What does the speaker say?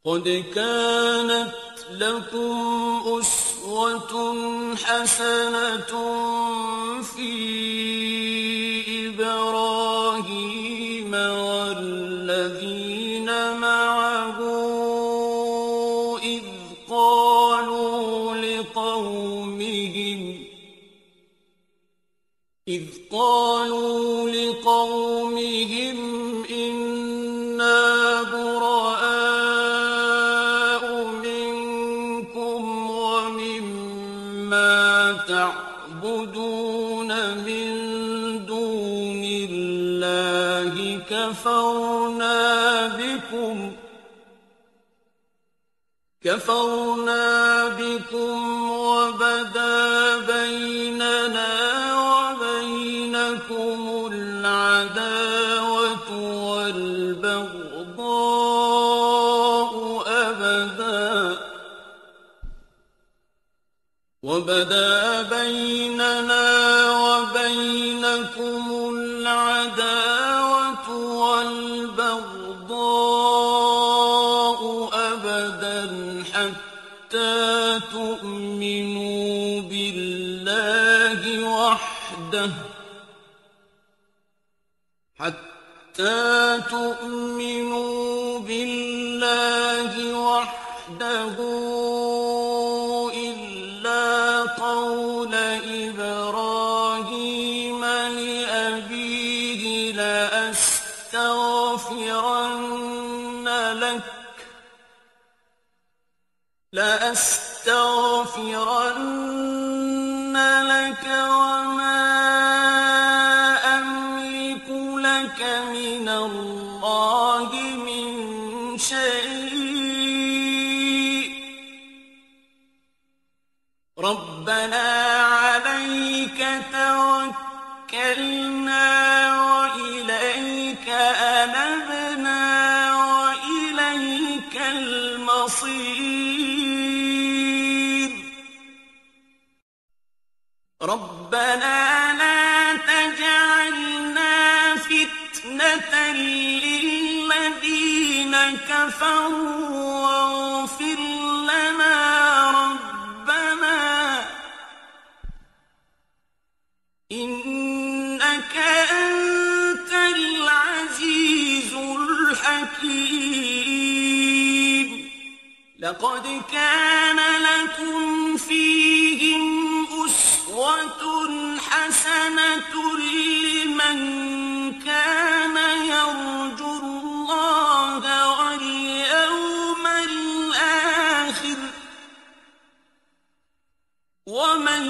قد كانت لكم أسوة حسنة في إبراهيم والذين معه إذ قالوا لقومهم إنا براء منكم ومما تعبدون من دون الله كفرنا بكم وبدا بيننا وبينكم العداوة والبغضاء أبدا حتى تؤمنوا بالله وحده إلا قول إبراهيم لأبيه لأستغفرن لك وما أملك لك من الله من شيء ربنا عليك توكلنا وإليك أنبنا وإليك المصير ربنا لا تجعلنا فتنة للذين كفروا واغفر لنا ربنا إنك أنت العزيز الحكيم لقد كان لكم فيهم أسوة حسنة لمن كان يرجو الله واليوم الآخر ومن